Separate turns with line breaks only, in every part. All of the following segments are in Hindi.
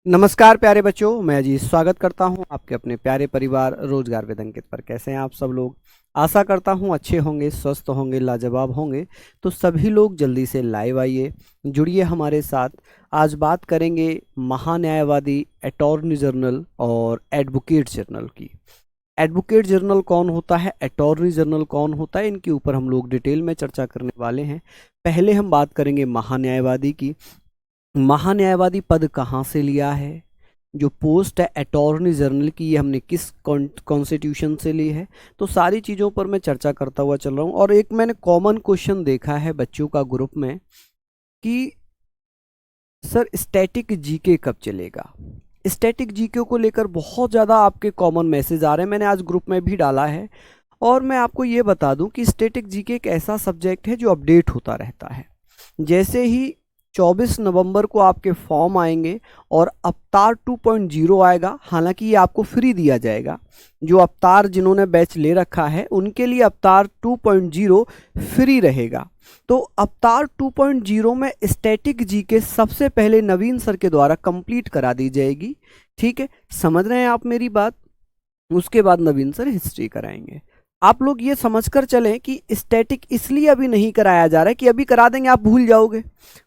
नमस्कार प्यारे बच्चों, मैं जी स्वागत करता हूं आपके अपने प्यारे परिवार रोजगार विद अंकित पर। कैसे हैं आप सब लोग? आशा करता हूं अच्छे होंगे, स्वस्थ होंगे, लाजवाब होंगे। तो सभी लोग जल्दी से लाइव आइए, जुड़िए हमारे साथ। आज बात करेंगे महान्यायवादी, अटॉर्नी जनरल और एडवोकेट जनरल की। एडवोकेट जनरल कौन होता है, अटॉर्नी जनरल कौन होता है, इनके ऊपर हम लोग डिटेल में चर्चा करने वाले हैं। पहले हम बात करेंगे महान्यायवादी की। महान्यायवादी पद कहाँ से लिया है? जो पोस्ट है अटॉर्नी जनरल की, ये हमने किस कॉन्स्टिट्यूशन से ली है? तो सारी चीज़ों पर मैं चर्चा करता हुआ चल रहा हूँ। और एक मैंने कॉमन क्वेश्चन देखा है बच्चों का ग्रुप में कि सर स्टैटिक जीके कब चलेगा। स्टैटिक जीके को लेकर बहुत ज़्यादा आपके कॉमन मैसेज आ रहे हैं, मैंने आज ग्रुप में भी डाला है। और मैं आपको ये बता दूं कि स्टैटिक जीके एक ऐसा सब्जेक्ट है जो अपडेट होता रहता है। जैसे ही 24 नवंबर को आपके फॉर्म आएंगे और अवतार 2.0 आएगा, हालांकि ये आपको फ्री दिया जाएगा। जो अवतार जिन्होंने बैच ले रखा है उनके लिए अवतार 2.0 फ्री रहेगा। तो अवतार 2.0 में स्टैटिक जीके सबसे पहले नवीन सर के द्वारा कंप्लीट करा दी जाएगी। ठीक है, समझ रहे हैं आप मेरी बात? उसके बाद नवीन सर हिस्ट्री कराएंगे। आप लोग ये समझकर चलें कि स्टैटिक इसलिए अभी नहीं कराया जा रहा है कि अभी करा देंगे आप भूल जाओगे।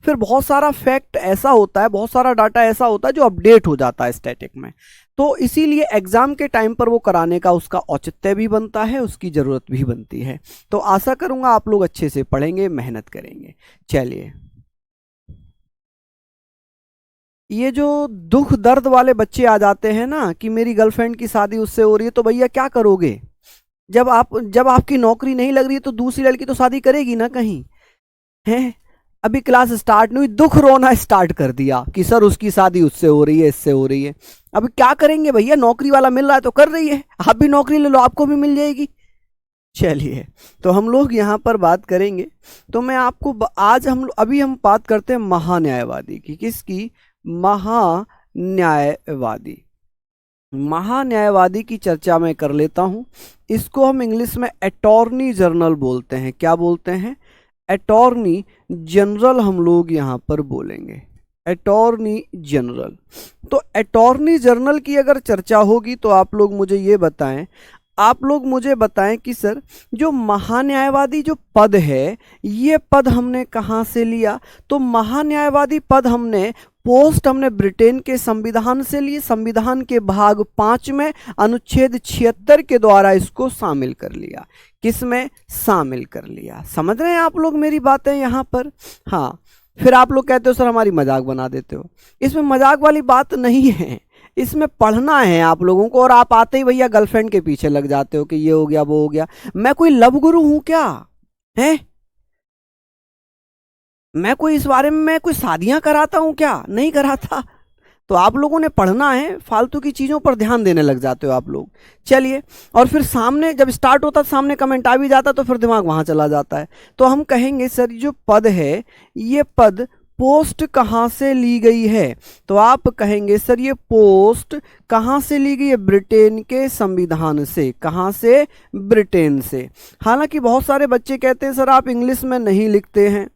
फिर बहुत सारा फैक्ट ऐसा होता है, बहुत सारा डाटा ऐसा होता है जो अपडेट हो जाता है स्टैटिक में। तो इसीलिए एग्जाम के टाइम पर वो कराने का उसका औचित्य भी बनता है, उसकी ज़रूरत भी बनती है। तो आशा करूंगा आप लोग अच्छे से पढ़ेंगे, मेहनत करेंगे। चलिए, ये जो दुख दर्द वाले बच्चे आ जाते हैं ना कि मेरी गर्लफ्रेंड की शादी उससे हो रही है, तो भैया क्या करोगे? जब आपकी नौकरी नहीं लग रही है तो दूसरी लड़की तो शादी करेगी ना कहीं, है? अभी क्लास स्टार्ट नहीं हुई, दुख रोना स्टार्ट कर दिया कि सर उसकी शादी उससे हो रही है, इससे हो रही है। अभी क्या करेंगे भैया? नौकरी वाला मिल रहा है तो कर रही है, आप भी नौकरी ले लो, आपको भी मिल जाएगी। चलिए, तो हम लोग यहाँ पर बात करेंगे। तो मैं आपको आज अभी हम बात करते हैं महान्यायवादी की। किसकी? महान्यायवादी। महान्यायवादी की चर्चा मैं कर लेता हूं। इसको हम इंग्लिश में अटॉर्नी जनरल बोलते हैं। क्या बोलते हैं? अटॉर्नी जनरल हम लोग यहां पर बोलेंगे, अटॉर्नी जनरल। तो अटॉर्नी जनरल की अगर चर्चा होगी तो आप लोग मुझे बताएं कि सर जो महान्यायवादी जो पद है, ये पद हमने कहां से लिया? तो महान्यायवादी पद हमने ब्रिटेन के संविधान से लिए। संविधान के भाग 5 में अनुच्छेद 76 के द्वारा इसको शामिल कर लिया। किसमें शामिल कर लिया? समझ रहे हैं आप लोग मेरी बातें यहां पर? हाँ। फिर आप लोग कहते हो सर हमारी मजाक बना देते हो। इसमें मजाक वाली बात नहीं है, इसमें पढ़ना है आप लोगों को। और आप आते ही भैया गर्लफ्रेंड के पीछे लग जाते हो कि ये हो गया वो हो गया। मैं कोई लव गुरु हूं क्या? है? मैं कोई इस बारे में मैं कोई शादियां कराता हूं क्या? नहीं कराता। तो आप लोगों ने पढ़ना है, फालतू की चीजों पर ध्यान देने लग जाते हो आप लोग। चलिए, और फिर सामने जब स्टार्ट होता सामने कमेंट आ भी जाता तो फिर दिमाग वहां चला जाता है। तो हम कहेंगे सर जो पद है, ये पद पोस्ट कहां से ली गई है? तो आप कहेंगे सर ये पोस्ट कहां से ली गई है? ब्रिटेन के संविधान से। कहां से? ब्रिटेन से। हालांकि बहुत सारे बच्चे कहते हैं सर आप इंग्लिश में नहीं लिखते हैं।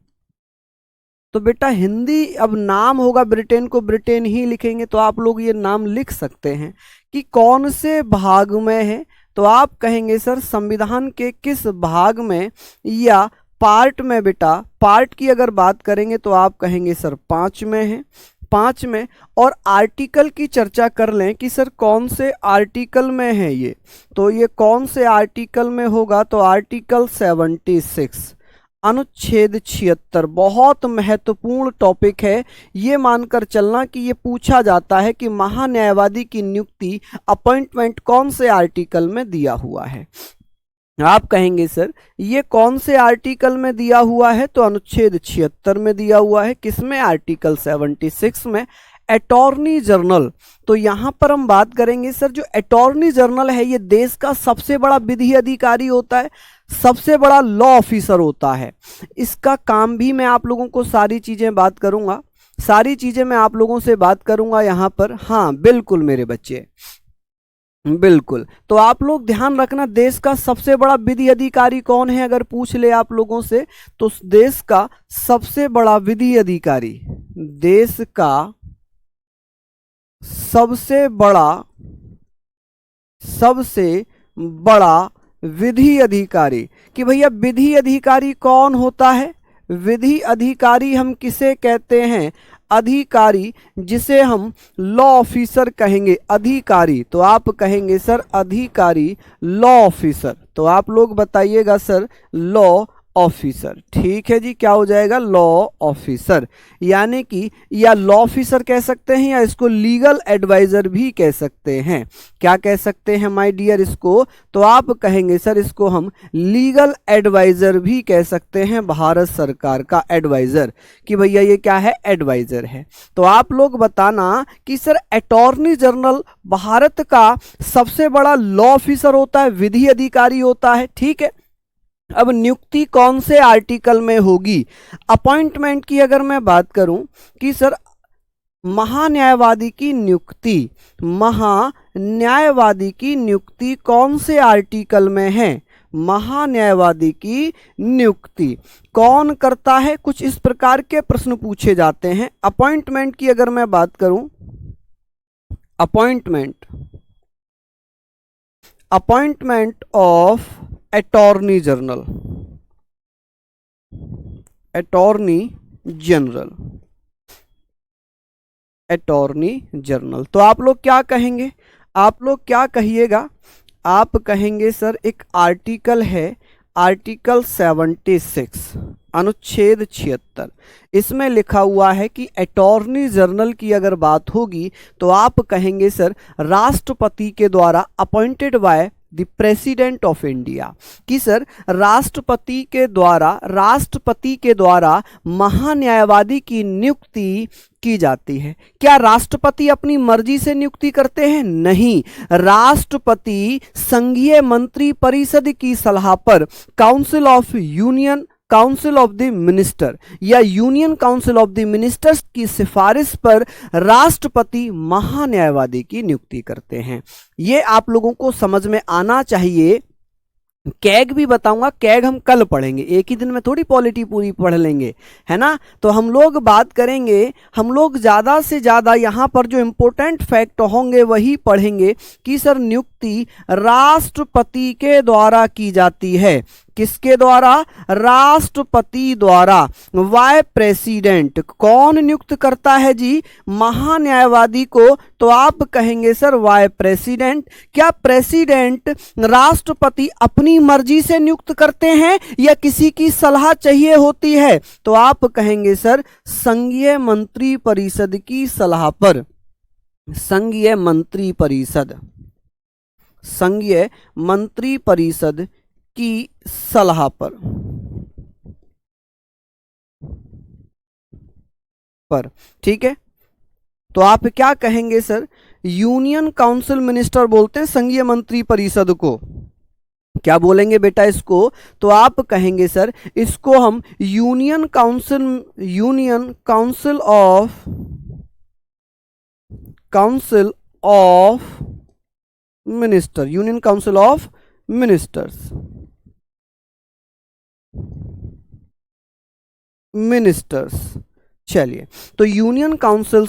तो बेटा हिंदी, अब नाम होगा ब्रिटेन को ब्रिटेन ही लिखेंगे। तो आप लोग ये नाम लिख सकते हैं कि कौन से भाग में है। तो आप कहेंगे सर संविधान के किस भाग में या पार्ट में। बेटा पार्ट की अगर बात करेंगे तो आप कहेंगे सर 5 में है, 5 में। और आर्टिकल की चर्चा कर लें कि सर कौन से आर्टिकल में है ये। तो ये कौन से आर्टिकल में होगा? तो आर्टिकल 76, अनुच्छेद 76। बहुत महत्वपूर्ण टॉपिक है। ये मानकर चलना कि ये पूछा जाता है कि महान्यायवादी की नियुक्ति, अपॉइंटमेंट कौन से आर्टिकल में दिया हुआ है। आप कहेंगे सर ये कौन से आर्टिकल में दिया हुआ है? तो अनुच्छेद 76 में दिया हुआ है। किसमें? आर्टिकल 76 में। अटॉर्नी जनरल, तो यहां पर हम बात करेंगे सर जो अटॉर्नी जनरल है ये देश का सबसे बड़ा विधि अधिकारी होता है, सबसे बड़ा लॉ ऑफिसर होता है। इसका काम भी मैं आप लोगों को सारी चीजें बात करूंगा, सारी चीजें मैं आप लोगों से बात करूंगा यहां पर। हाँ बिल्कुल मेरे बच्चे, बिल्कुल। तो आप लोग ध्यान रखना, देश का सबसे बड़ा विधि अधिकारी कौन है अगर पूछ ले आप लोगों से, तो देश का सबसे बड़ा विधि अधिकारी, देश का सबसे बड़ा विधि अधिकारी। कि भैया विधि अधिकारी कौन होता है? विधि अधिकारी हम किसे कहते हैं? अधिकारी जिसे हम लॉ ऑफिसर कहेंगे। अधिकारी तो आप कहेंगे सर अधिकारी लॉ ऑफिसर। तो आप लोग बताइएगा सर लॉ ऑफिसर। ठीक है जी, क्या हो जाएगा? Law officer. यानी कि या लॉ ऑफिसर कह सकते हैं या इसको लीगल एडवाइजर भी कह सकते हैं। क्या कह सकते हैं माय डियर इसको? तो आप कहेंगे सर इसको हम लीगल एडवाइजर भी कह सकते हैं, भारत सरकार का एडवाइजर। कि भैया ये क्या है? एडवाइजर है। तो आप लोग बताना कि सर अटॉर्नी जनरल भारत का सबसे बड़ा लॉ ऑफिसर होता है, विधि अधिकारी होता है। ठीक है, अब नियुक्ति कौन से आर्टिकल में होगी? अपॉइंटमेंट की अगर मैं बात करूं कि सर महान्यायवादी की नियुक्ति कौन से आर्टिकल में है? महान्यायवादी की नियुक्ति कौन करता है? कुछ इस प्रकार के प्रश्न पूछे जाते हैं। अपॉइंटमेंट की अगर मैं बात करूं, अपॉइंटमेंट ऑफ अटॉर्नी जनरल। तो आप लोग क्या कहेंगे? आप लोग क्या कहिएगा? आप कहेंगे सर एक आर्टिकल है, आर्टिकल 76 अनुच्छेद 76। इसमें लिखा हुआ है कि अटॉर्नी जनरल की अगर बात होगी तो आप कहेंगे सर राष्ट्रपति के द्वारा appointed by the president of India. कि सर राष्ट्रपति के द्वारा महान्यायवादी की नियुक्ति की जाती है। क्या राष्ट्रपति अपनी मर्जी से नियुक्ति करते हैं? नहीं, राष्ट्रपति संघीय मंत्री परिषद की सलाह पर काउंसिल ऑफ द मिनिस्टर या union council of the ministers की सिफारिश पर राष्ट्रपति महान्यायवादी की नियुक्ति करते हैं। ये आप लोगों को समझ में आना चाहिए। कैग भी बताऊंगा, कैग हम कल पढ़ेंगे, एक ही दिन में थोड़ी पॉलिटी पूरी पढ़ लेंगे, है ना। तो हम लोग बात करेंगे, हम लोग ज़्यादा से ज़्यादा यहाँ पर जो इम्पोर्टेंट फैक्ट होंगे वही पढ़ेंगे कि सर नियुक्ति राष्ट्रपति के द्वारा की जाती है। किसके द्वारा? राष्ट्रपति द्वारा। वाय प्रेसिडेंट कौन नियुक्त करता है जी? महान्यायवादी को। तो आप कहेंगे सर वाय प्रेसिडेंट। क्या प्रेसिडेंट राष्ट्रपति अपनी मर्जी से नियुक्त करते हैं या किसी की सलाह चाहिए होती है? तो आप कहेंगे सर संघीय मंत्री परिषद की सलाह पर। संघीय मंत्री परिषद की सलाह पर। ठीक है, तो आप क्या कहेंगे सर? यूनियन काउंसिल मिनिस्टर बोलते हैं संघीय मंत्री परिषद को। क्या बोलेंगे बेटा इसको? तो आप कहेंगे सर इसको हम यूनियन काउंसिल ऑफ मिनिस्टर्स। चलिए, तो यूनियन काउंसिल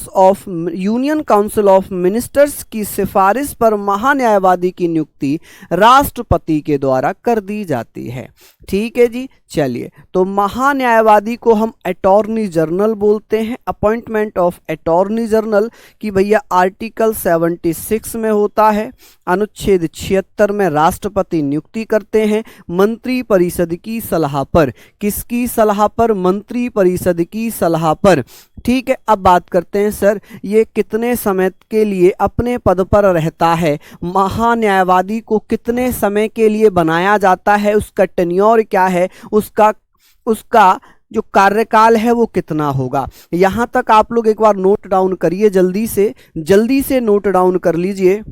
ऑफ मिनिस्टर्स की सिफारिश पर महान्यायवादी की नियुक्ति राष्ट्रपति के द्वारा कर दी जाती है। ठीक है जी, चलिए, तो महान्यायवादी को हम अटॉर्नी जनरल बोलते हैं। अपॉइंटमेंट ऑफ अटॉर्नी जनरल की भैया आर्टिकल 76 में होता है, अनुच्छेद 76 में राष्ट्रपति नियुक्ति करते हैं मंत्री परिषद की सलाह पर। किसकी सलाह पर? मंत्री परिषद की सलाह पर। ठीक है, अब बात करते हैं सर ये कितने समय के लिए अपने पद पर रहता है? महान्यायवादी को कितने समय के लिए बनाया जाता है? उसका टेन्योर क्या है? उसका जो कार्यकाल है वो कितना होगा? यहां तक आप लोग एक बार नोट डाउन करिए, जल्दी से नोट डाउन कर लीजिए।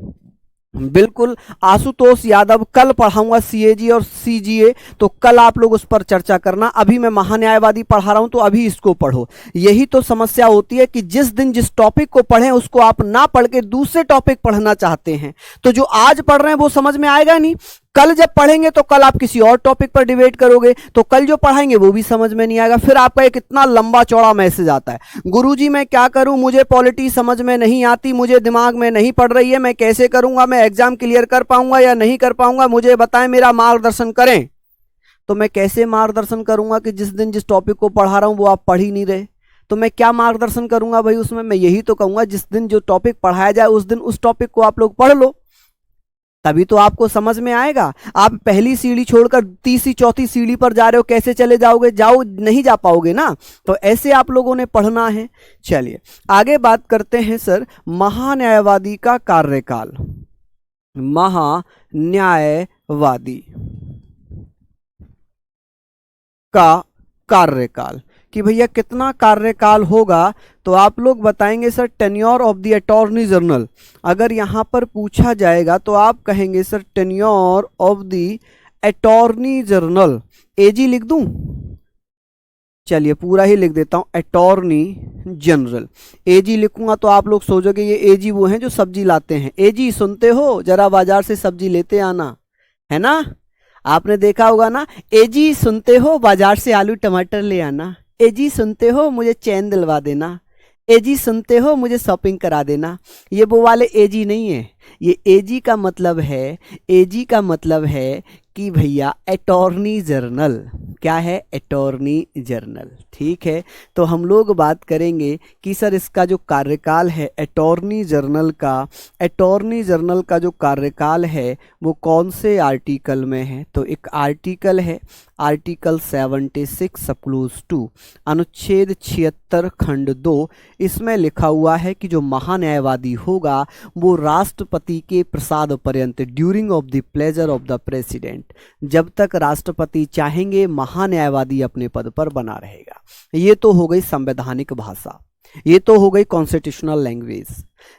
बिल्कुल, आशुतोष यादव कल पढ़ाऊंगा सीएजी और सीजीए, तो कल आप लोग उस पर चर्चा करना। अभी मैं महान्यायवादी पढ़ा रहा हूं तो अभी इसको पढ़ो। यही तो समस्या होती है कि जिस दिन जिस टॉपिक को पढ़ें उसको आप ना पढ़ के दूसरे टॉपिक पढ़ना चाहते हैं, तो जो आज पढ़ रहे हैं वो समझ में आएगा नहीं, कल जब पढ़ेंगे तो कल आप किसी और टॉपिक पर डिबेट करोगे, तो कल जो पढ़ाएंगे वो भी समझ में नहीं आएगा। फिर आपका एक इतना लंबा चौड़ा मैसेज आता है, गुरुजी मैं क्या करूं, मुझे पॉलिटी समझ में नहीं आती, मुझे दिमाग में नहीं पड़ रही है, मैं कैसे करूंगा, मैं एग्जाम क्लियर कर पाऊंगा या नहीं कर पाऊंगा, मुझे बताएं, मेरा मार्गदर्शन करें। तो मैं कैसे मार्गदर्शन करूंगा कि जिस दिन जिस टॉपिक को पढ़ा रहा हूं वो आप पढ़ ही नहीं रहे, तो मैं क्या मार्गदर्शन करूंगा भाई उसमें? मैं यही तो कहूंगा जिस दिन जो टॉपिक पढ़ाया जाए उस दिन उस टॉपिक को आप लोग पढ़ लो, तभी तो आपको समझ में आएगा। आप पहली सीढ़ी छोड़कर तीसरी चौथी सीढ़ी पर जा रहे हो, कैसे चले जाओगे? जाओ, नहीं जा पाओगे ना। तो ऐसे आप लोगों ने पढ़ना है। चलिए आगे बात करते हैं सर, महान्यायवादी का कार्यकाल। महान्यायवादी का कार्यकाल कि भैया कितना कार्यकाल होगा, तो आप लोग बताएंगे sir tenure of the attorney general. अगर यहां पर पूछा जाएगा तो आप कहेंगे sir tenure of the attorney general. AG लिख दूं? चलिए पूरा ही लिख देता हूं, अटॉर्नी जनरल। एजी लिखूंगा तो आप लोग सोचोगे ये एजी वो हैं जो सब्जी लाते हैं। एजी सुनते हो, जरा बाजार से सब्जी लेते आना, है ना? आपने देखा होगा ना, एजी सुनते हो, बाजार से आलू टमाटर ले आना। एजी सुनते हो, मुझे चैन दिलवा देना। एजी सुनते हो, मुझे शॉपिंग करा देना। ये वो वाले एजी नहीं है, ये एजी का मतलब है, एजी का मतलब है कि भैया अटॉर्नी जनरल। क्या है? Attorney general. ठीक है, तो हम लोग बात करेंगे कि सर इसका जो कार्यकाल है अटॉर्नी जनरल का, अटॉर्नी जनरल का जो कार्यकाल है वो कौन से आर्टिकल में है? तो एक आर्टिकल है आर्टिकल 76 सप्लूज 2, अनुच्छेद 76 खंड 2। इसमें लिखा हुआ है कि जो महान्यायवादी होगा वो राष्ट्रपति के प्रसाद पर्यंत, during of the pleasure of the president, जब तक राष्ट्रपति चाहेंगे महान्यायवादी अपने पद पर बना रहेगा। ये तो हो गई संवैधानिक भाषा, ये तो हो गई कॉन्स्टिट्यूशनल लैंग्वेज।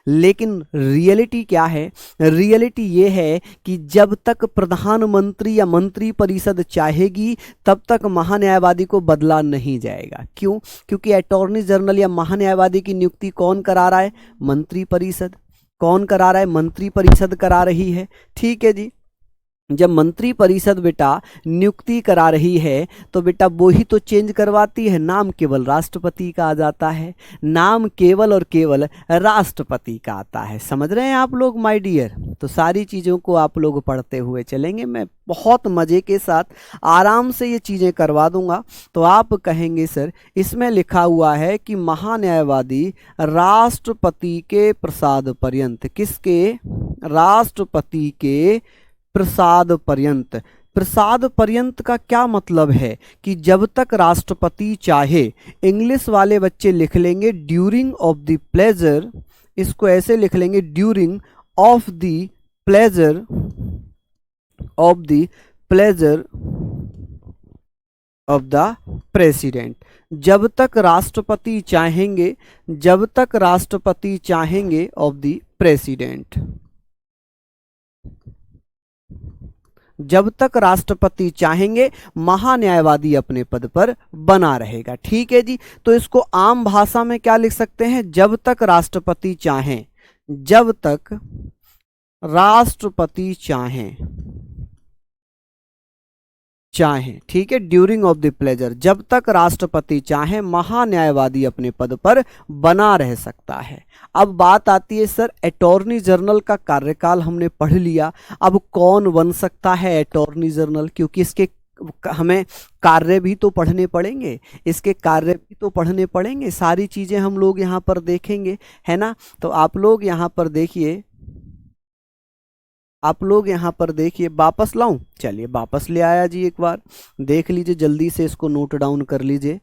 लेकिन रियलिटी क्या है? रियलिटी ये है कि जब तक प्रधानमंत्री या मंत्री परिषद चाहेगी तब तक महान्यायवादी को बदला नहीं जाएगा। क्यों? क्योंकि अटॉर्नी जनरल या महान्यायवादी की नियुक्ति कौन करा रहा है? मंत्री परिषद। कौन करा रहा है? मंत्री परिषद करा रही है। ठीक है जी, जब मंत्री परिषद बेटा नियुक्ति करा रही है तो बेटा वो ही तो चेंज करवाती है, नाम केवल राष्ट्रपति का आ जाता है, नाम केवल और केवल राष्ट्रपति का आता है। समझ रहे हैं आप लोग माय डियर? तो सारी चीज़ों को आप लोग पढ़ते हुए चलेंगे, मैं बहुत मज़े के साथ आराम से ये चीज़ें करवा दूंगा। तो आप कहेंगे सर इसमें लिखा हुआ है कि महान्यायवादी राष्ट्रपति के प्रसाद पर्यंत, किसके? राष्ट्रपति के प्रसाद पर्यंत। प्रसाद पर्यंत का क्या मतलब है? कि जब तक राष्ट्रपति चाहे। इंग्लिश वाले बच्चे लिख लेंगे ड्यूरिंग ऑफ द प्लेजर, इसको ऐसे लिख लेंगे during of the pleasure, of the pleasure of the president. जब तक राष्ट्रपति चाहेंगे, जब तक राष्ट्रपति चाहेंगे ऑफ द प्रेसिडेंट, जब तक राष्ट्रपति चाहेंगे महान्यायवादी अपने पद पर बना रहेगा। ठीक है जी, तो इसको आम भाषा में क्या लिख सकते हैं? जब तक राष्ट्रपति चाहें, जब तक राष्ट्रपति चाहें, चाहें। ठीक है, ड्यूरिंग ऑफ द प्लेजर, जब तक राष्ट्रपति चाहें महान्यायवादी अपने पद पर बना रह सकता है। अब बात आती है सर अटॉर्नी जनरल का कार्यकाल हमने पढ़ लिया, अब कौन बन सकता है अटॉर्नी जनरल? क्योंकि इसके हमें कार्य भी तो पढ़ने पड़ेंगे, इसके कार्य भी तो पढ़ने पड़ेंगे, सारी चीजें हम लोग यहाँ पर देखेंगे, है ना? तो आप लोग यहाँ पर देखिए, आप लोग यहाँ पर देखिए, वापस लाऊं? चलिए वापस ले आया जी, एक बार देख लीजिए, जल्दी से इसको नोट डाउन कर लीजिए।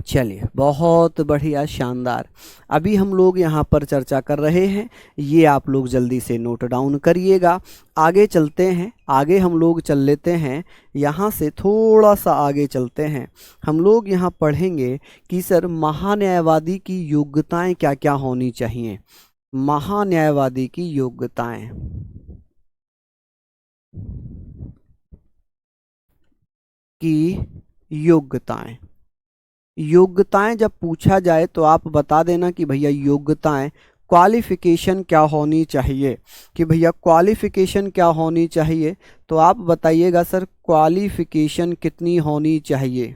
चलिए बहुत बढ़िया, शानदार। अभी हम लोग यहाँ पर चर्चा कर रहे हैं, ये आप लोग जल्दी से नोट डाउन करिएगा। आगे चलते हैं, आगे हम लोग चल लेते हैं, यहाँ से थोड़ा सा आगे चलते हैं। हम लोग यहाँ पढ़ेंगे कि सर महान्यायवादी की योग्यताएं क्या क्या होनी चाहिए। महान्यायवादी की योग्यताएं, की योग्यताएं, योग्यताएं जब पूछा जाए तो आप बता देना कि भैया योग्यताएं क्वालिफिकेशन क्या होनी चाहिए, कि भैया क्वालिफिकेशन क्या होनी चाहिए, तो आप बताइएगा सर क्वालिफिकेशन कितनी होनी चाहिए।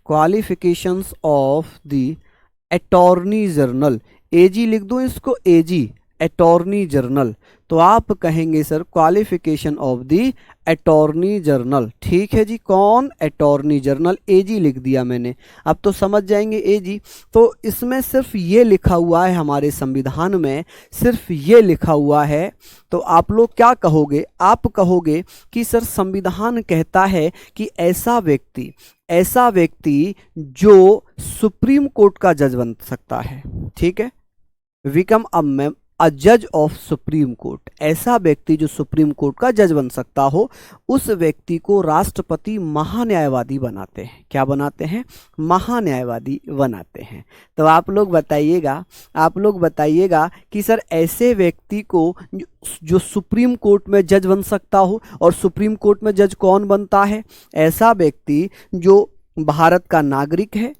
Qualifications of the attorney general, AG लिख दूं इसको, एजी अटॉर्नी जनरल, तो आप कहेंगे sir qualification of the attorney general. ठीक है जी, कौन, अटॉर्नी जनरल, एजी लिख दिया मैंने। अब तो समझ जाएंगे एजी, तो इसमें सिर्फ ये लिखा हुआ है, हमारे संविधान में सिर्फ ये लिखा हुआ है, तो आप लोग क्या कहोगे, आप कहोगे कि सर संविधान कहता है कि ऐसा व्यक्ति जो सुप्रीम कोर्ट का जज बन सकता है, ठीक है, बिकम अ जज ऑफ सुप्रीम कोर्ट, ऐसा व्यक्ति जो सुप्रीम कोर्ट का जज बन सकता हो, उस व्यक्ति को राष्ट्रपति महान्यायवादी बनाते हैं। क्या बनाते हैं, महान्यायवादी बनाते हैं। तो आप लोग बताइएगा कि सर ऐसे व्यक्ति को जो सुप्रीम कोर्ट में जज बन सकता हो, और सुप्रीम कोर्ट में जज कौन बनता है, ऐसा व्यक्ति जो भारत का नागरिक है,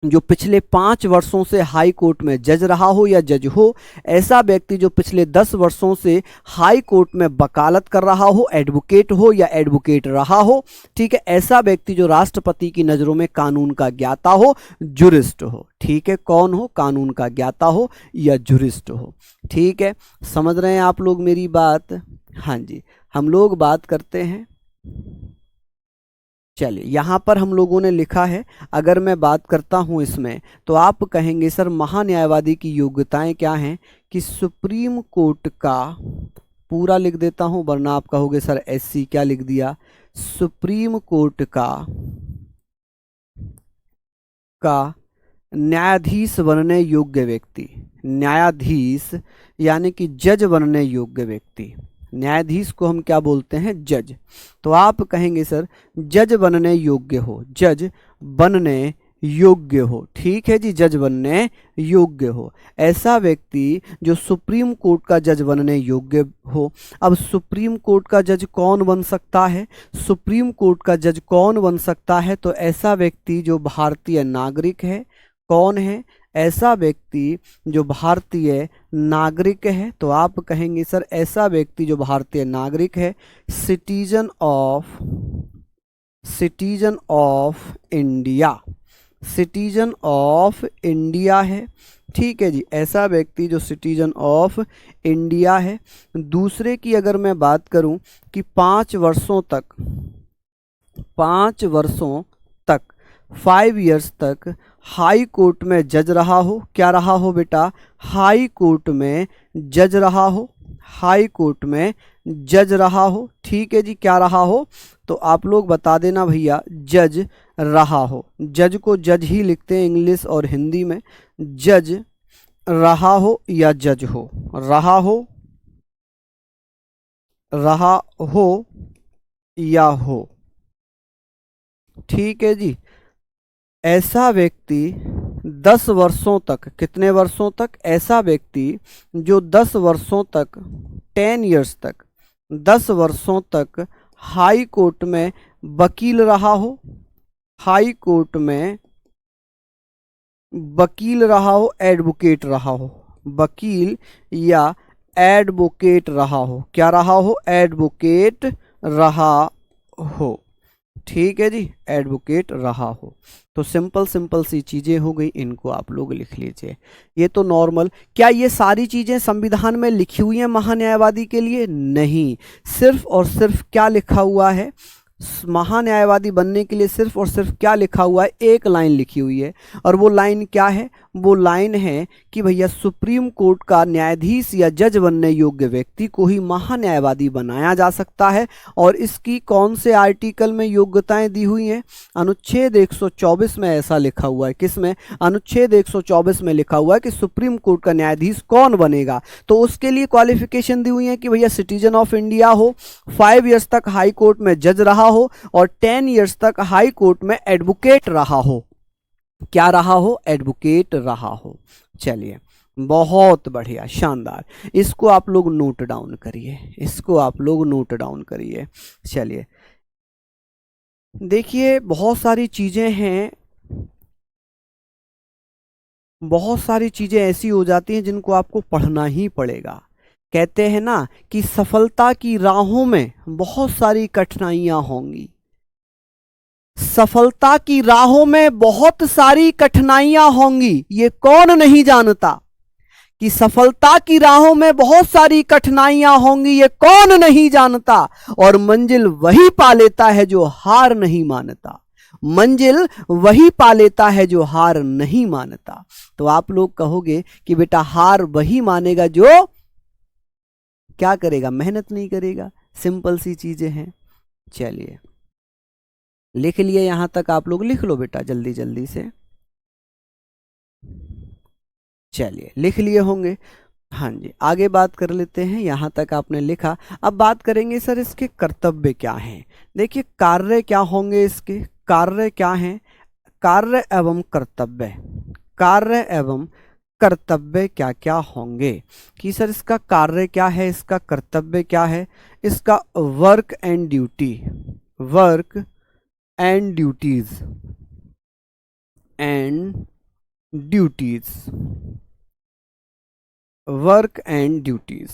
जो पिछले 5 वर्षों से हाई कोर्ट में जज रहा हो या जज हो, ऐसा व्यक्ति जो पिछले 10 वर्षों से हाई कोर्ट में वकालत कर रहा हो, एडवोकेट हो या एडवोकेट रहा हो, ठीक है, ऐसा व्यक्ति जो राष्ट्रपति की नज़रों में कानून का ज्ञाता हो, जुरिस्ट हो। ठीक है, कौन हो, कानून का ज्ञाता हो या जुरिस्ट हो। ठीक है, समझ रहे हैं आप लोग मेरी बात। हाँ जी, हम लोग बात करते हैं, चलिए यहाँ पर हम लोगों ने लिखा है, अगर मैं बात करता हूँ इसमें, तो आप कहेंगे सर महान्यायवादी की योग्यताएं क्या हैं, कि सुप्रीम कोर्ट का, पूरा लिख देता हूँ वरना आप कहोगे सर एससी क्या लिख दिया, सुप्रीम कोर्ट का न्यायाधीश बनने योग्य व्यक्ति, न्यायाधीश यानी कि जज बनने योग्य व्यक्ति, न्यायाधीश को हम क्या बोलते हैं, जज। तो आप कहेंगे सर जज बनने योग्य हो, जज बनने योग्य हो। ठीक है जी, जज बनने योग्य हो, ऐसा व्यक्ति जो सुप्रीम कोर्ट का जज बनने योग्य हो। अब सुप्रीम कोर्ट का जज कौन बन सकता है, सुप्रीम कोर्ट का जज कौन बन सकता है, तो ऐसा व्यक्ति जो भारतीय नागरिक है। कौन है, ऐसा व्यक्ति जो भारतीय नागरिक है। तो आप कहेंगे सर ऐसा व्यक्ति जो भारतीय नागरिक है, citizen of India, citizen of India है। ठीक है जी, ऐसा व्यक्ति जो सिटीजन ऑफ इंडिया है। दूसरे की अगर मैं बात करूं कि 5 वर्षों तक 5 इयर्स तक हाई कोर्ट में जज रहा हो। क्या रहा हो बेटा, हाई कोर्ट में जज रहा हो, हाई कोर्ट में जज रहा हो। ठीक है जी, क्या रहा हो, तो आप लोग बता देना भैया, जज रहा हो। जज को जज ही लिखते हैं इंग्लिश और हिंदी में, जज रहा हो या जज हो, रहा हो या हो। ठीक है जी, ऐसा व्यक्ति 10 वर्षों तक, कितने वर्षों तक, ऐसा व्यक्ति जो 10 वर्षों तक, 10 इयर्स तक, 10 वर्षों तक हाई कोर्ट में वकील रहा हो, हाई कोर्ट में वकील रहा हो, एडवोकेट रहा हो, वकील या एडवोकेट रहा हो। क्या रहा हो, एडवोकेट रहा हो। ठीक है जी, एडवोकेट रहा हो। तो सिंपल सी चीज़ें हो गई, इनको आप लोग लिख लीजिए। ये तो नॉर्मल, क्या ये सारी चीज़ें संविधान में लिखी हुई हैं महान्यायवादी के लिए? नहीं, सिर्फ और सिर्फ क्या लिखा हुआ है, महान्यायवादी बनने के लिए सिर्फ और सिर्फ क्या लिखा हुआ है, एक लाइन लिखी हुई है। और वो लाइन क्या है, वो लाइन है कि भैया सुप्रीम कोर्ट का न्यायाधीश या जज बनने योग्य व्यक्ति को ही महान्यायवादी बनाया जा सकता है। और इसकी कौन से आर्टिकल में योग्यताएं दी हुई हैं, अनुच्छेद 124 में ऐसा लिखा हुआ है। किसमें, अनुच्छेद 124 में लिखा हुआ है कि सुप्रीम कोर्ट का न्यायाधीश कौन बनेगा। तो उसके लिए क्वालिफिकेशन दी हुई है कि भैया सिटीजन ऑफ इंडिया हो, 5 इयर्स तक हाई कोर्ट में जज रहा हो और 10 इयर्स तक हाई कोर्ट में एडवोकेट रहा हो। क्या रहा हो, एडवोकेट रहा हो। चलिए, बहुत बढ़िया, शानदार। इसको आप लोग नोट डाउन करिए, इसको आप लोग नोट डाउन करिए। चलिए देखिए, बहुत सारी चीजें हैं बहुत सारी चीजें ऐसी हो जाती हैं जिनको आपको पढ़ना ही पड़ेगा। कहते हैं ना कि सफलता की राहों में बहुत सारी कठिनाइयां होंगी। सफलता की राहों में बहुत सारी कठिनाइयां होंगी, ये कौन नहीं जानता कि सफलता की राहों में बहुत सारी कठिनाइयां होंगी, ये कौन नहीं जानता। और मंजिल वही पा लेता है जो हार नहीं मानता। मंजिल वही पा लेता है जो हार नहीं मानता। तो आप लोग कहोगे कि बेटा हार वही मानेगा जो क्या करेगा, मेहनत नहीं करेगा। सिंपल सी चीजें हैं। चलिए लिख लिए, यहां तक आप लोग लिख लो बेटा जल्दी जल्दी से। चलिए लिख लिए होंगे। हाँ जी, आगे बात कर लेते हैं। यहां तक आपने लिखा, अब बात करेंगे सर इसके कर्तव्य क्या हैं। देखिए कार्य क्या होंगे, इसके कार्य क्या हैं। कार्य एवं कर्तव्य, कार्य एवं कर्तव्य क्या क्या होंगे कि सर इसका कार्य क्या है, इसका कर्तव्य क्या है। इसका work and duty, work and duties, and duties, work and duties.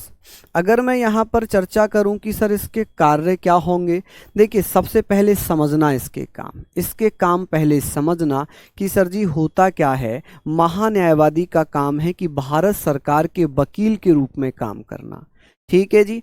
अगर मैं यहां पर चर्चा करूं कि सर इसके कार्य क्या होंगे, देखिए सबसे पहले समझना इसके काम, इसके काम पहले समझना कि सर जी होता क्या है। महान्यायवादी का काम है कि भारत सरकार के वकील के रूप में काम करना। ठीक है जी,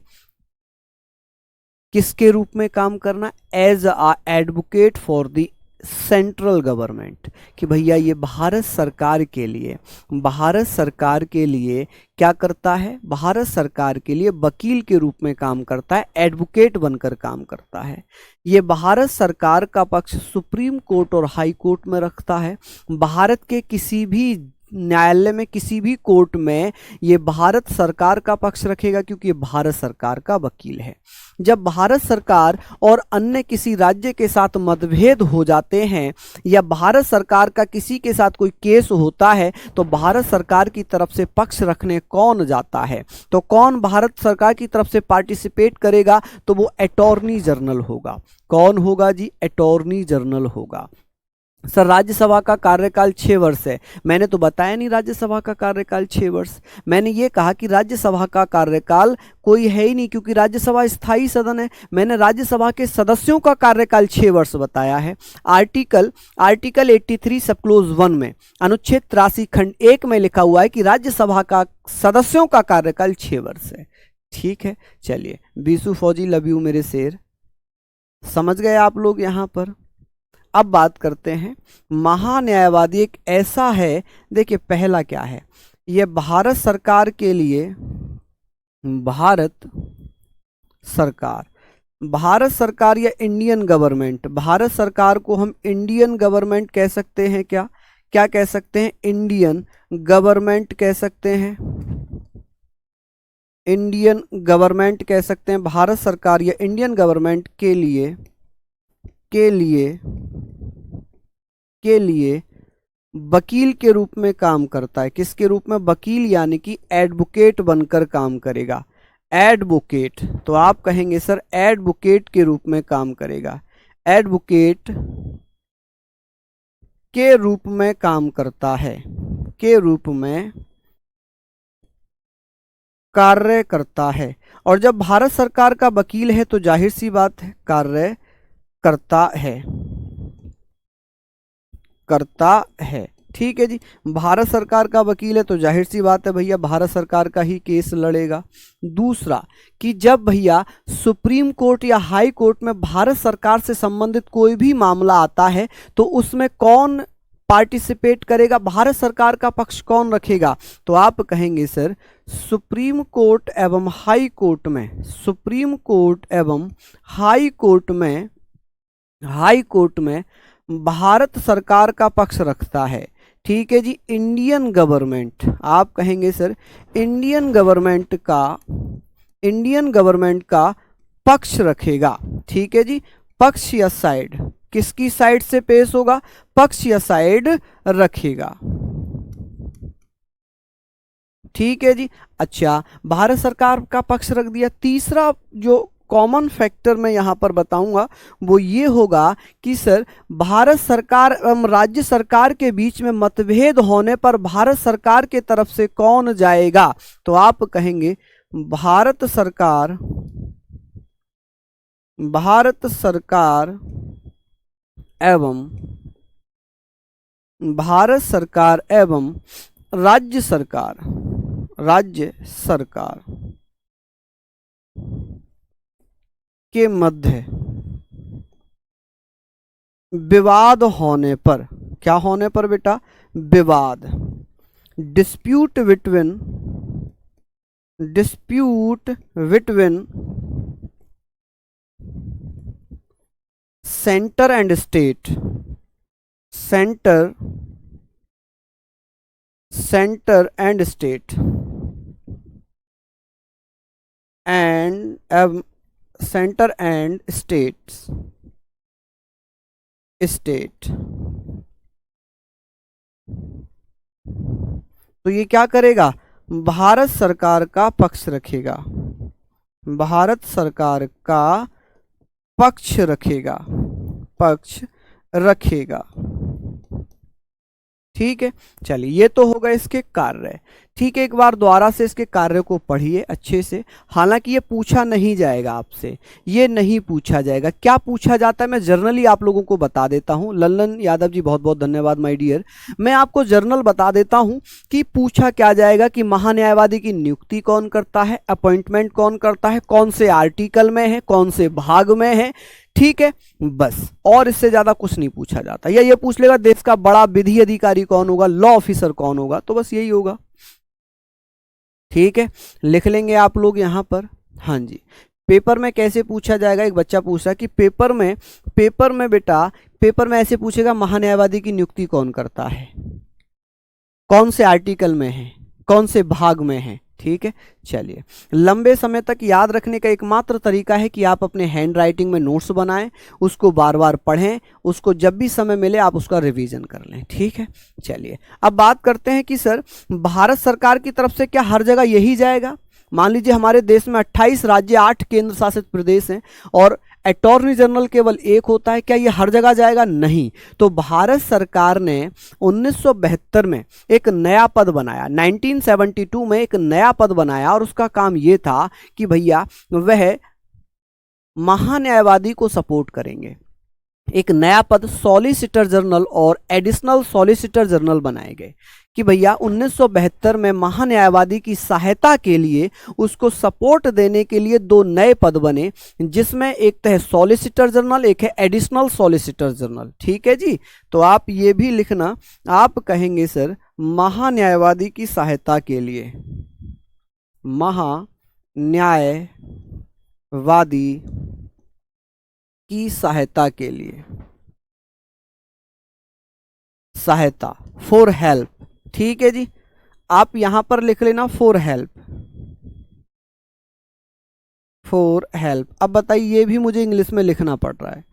किसके रूप में काम करना, as a advocate for the central government, कि भैया ये भारत सरकार के लिए, भारत सरकार के लिए क्या करता है, भारत सरकार के लिए वकील के रूप में काम करता है, एडवोकेट बनकर काम करता है। ये भारत सरकार का पक्ष सुप्रीम कोर्ट और हाई कोर्ट में रखता है। भारत के किसी भी न्यायालय में, किसी भी कोर्ट में ये भारत सरकार का पक्ष रखेगा, क्योंकि ये भारत सरकार का वकील है। जब भारत सरकार और अन्य किसी राज्य के साथ मतभेद हो जाते हैं या भारत सरकार का किसी के साथ कोई केस होता है, तो भारत सरकार की तरफ से पक्ष रखने कौन जाता है, तो कौन भारत सरकार की तरफ से पार्टिसिपेट करेगा, तो वो अटॉर्नी जनरल होगा। कौन होगा जी, अटॉर्नी जनरल होगा। सर राज्यसभा का कार्यकाल 6 वर्ष है, मैंने तो बताया नहीं राज्यसभा का कार्यकाल 6 वर्ष। मैंने ये कहा कि राज्यसभा का कार्यकाल कोई है ही नहीं, क्योंकि राज्यसभा स्थायी सदन है। मैंने राज्यसभा के सदस्यों का कार्यकाल 6 वर्ष बताया है। आर्टिकल 83 सब क्लोज 1 में, अनुच्छेद 83 खंड 1 में लिखा हुआ है कि राज्यसभा का सदस्यों का कार्यकाल 6 वर्ष है। ठीक है, चलिए बीसू फौजी लव यू मेरे शेर, समझ गए आप लोग यहां पर। अब बात करते हैं महान्यायवादी एक ऐसा है। देखिए पहला क्या है, यह भारत सरकार के लिए, भारत सरकार, भारत सरकार या इंडियन गवर्नमेंट, भारत सरकार को हम इंडियन गवर्नमेंट कह सकते हैं। क्या क्या कह सकते हैं, इंडियन गवर्नमेंट कह सकते हैं, इंडियन गवर्नमेंट कह सकते हैं। भारत सरकार या इंडियन गवर्नमेंट के लिए वकील के रूप में काम करता है। किसके रूप में, वकील यानी कि एडवोकेट बनकर काम करेगा। एडवोकेट, तो आप कहेंगे सर एडवोकेट के रूप में काम करेगा, एडवोकेट के रूप में काम करता है, के रूप में कार्य करता है। और जब भारत सरकार का वकील है तो जाहिर सी बात है कार्य करता है, करता है। ठीक है जी, भारत सरकार का वकील है तो जाहिर सी बात है भैया भारत सरकार का ही केस लड़ेगा। दूसरा कि जब भैया सुप्रीम कोर्ट या हाई कोर्ट में भारत सरकार से संबंधित कोई भी मामला आता है तो उसमें कौन पार्टिसिपेट करेगा, भारत सरकार का पक्ष कौन रखेगा, तो आप कहेंगे सर सुप्रीम कोर्ट एवं हाई कोर्ट में, सुप्रीम कोर्ट एवं हाई कोर्ट में, हाई कोर्ट में भारत सरकार का पक्ष रखता है। ठीक है जी, इंडियन गवर्नमेंट, आप कहेंगे सर इंडियन गवर्नमेंट का, इंडियन गवर्नमेंट का पक्ष रखेगा। ठीक है जी, पक्ष या साइड, किसकी साइड से पेश होगा, पक्ष या साइड रखेगा। ठीक है जी, अच्छा भारत सरकार का पक्ष रख दिया। तीसरा जो कॉमन फैक्टर मैं यहाँ पर बताऊंगा वो ये होगा कि सर भारत सरकार एवं राज्य सरकार के बीच में मतभेद होने पर भारत सरकार के तरफ से कौन जाएगा? तो आप कहेंगे भारत सरकार एवं राज्य सरकार के मध्य विवाद होने पर, क्या होने पर बेटा? विवाद, dispute between centre and state तो ये क्या करेगा? भारत सरकार का पक्ष रखेगा, पक्ष रखेगा। ठीक है, चलिए ये तो होगा इसके कार्य। ठीक है, एक बार दोबारा से इसके कार्य को पढ़िए अच्छे से। हालांकि ये पूछा नहीं जाएगा आपसे, ये नहीं पूछा जाएगा। क्या पूछा जाता है मैं जर्नली आप लोगों को बता देता हूं। लल्लन यादव जी बहुत बहुत धन्यवाद माय डियर। मैं आपको जर्नल बता देता हूं कि पूछा क्या जाएगा कि महान्यायवादी की नियुक्ति कौन करता है, अपॉइंटमेंट कौन करता है, कौन से आर्टिकल में है, कौन से भाग में है। ठीक है, बस, और इससे ज्यादा कुछ नहीं पूछा जाता। या ये पूछ लेगा देश का बड़ा विधि अधिकारी कौन होगा, लॉ ऑफिसर कौन होगा, तो बस यही होगा। ठीक है, लिख लेंगे आप लोग यहां पर। हाँ जी, पेपर में कैसे पूछा जाएगा? एक बच्चा पूछ रहा है कि पेपर में बेटा, पेपर में ऐसे पूछेगा महान्यायवादी की नियुक्ति कौन करता है, कौन से आर्टिकल में है, कौन से भाग में है। ठीक है, चलिए, लंबे समय तक याद रखने का एकमात्र तरीका है कि आप अपने हैंड राइटिंग में नोट्स बनाएं, उसको बार बार पढ़ें, उसको जब भी समय मिले आप उसका रिवीजन कर लें। ठीक है, चलिए अब बात करते हैं कि सर भारत सरकार की तरफ से क्या हर जगह यही जाएगा? मान लीजिए हमारे देश में 28 राज्य, 8 केंद्र शासित प्रदेश हैं और अटॉर्नी जनरल केवल एक होता है। क्या ये हर जगह जाएगा? नहीं। तो भारत सरकार ने 1972 में एक नया पद बनाया, 1972 में एक नया पद बनाया और उसका काम ये था कि भैया वह महान्यायवादी को सपोर्ट करेंगे। एक नया पद सॉलिसिटर जनरल और एडिशनल सॉलिसिटर जनरल बनाए गए कि भैया 1972 में महान्यायवादी की सहायता के लिए, उसको सपोर्ट देने के लिए 2 नए पद बने, जिसमें एक तो है सॉलिसिटर जनरल, एक है एडिशनल सॉलिसिटर जनरल। ठीक है जी, तो आप ये भी लिखना, आप कहेंगे सर महान्यायवादी की सहायता के लिए, महान्यायवादी की सहायता के लिए, सहायता, फॉर हेल्प। ठीक है जी, आप यहां पर लिख लेना फॉर हेल्प, फॉर हेल्प। अब बताइए, ये भी मुझे इंग्लिश में लिखना पड़ रहा है,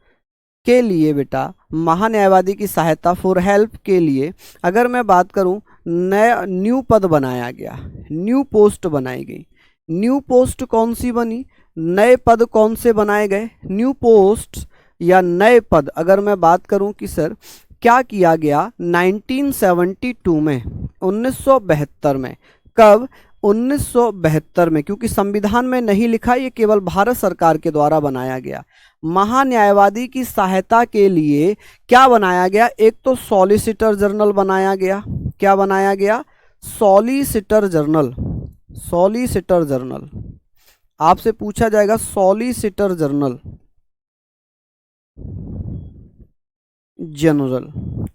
के लिए बेटा, महान्यायवादी की सहायता फॉर हेल्प के लिए अगर मैं बात करूं, नया न्यू पद बनाया गया, न्यू पोस्ट बनाई गई। न्यू पोस्ट कौन सी बनी? नए पद कौन से बनाए गए? न्यू पोस्ट या नए पद अगर मैं बात करूं कि सर क्या किया गया 1972 में, 1972 में। कब? 1972 में, क्योंकि संविधान में नहीं लिखा, ये केवल भारत सरकार के द्वारा बनाया गया। महान्यायवादी की सहायता के लिए क्या बनाया गया? एक तो सॉलिसिटर जनरल बनाया गया। क्या बनाया गया? Solicitor general, solicitor general. आपसे पूछा जाएगा सॉलिसिटर जनरल जनरल।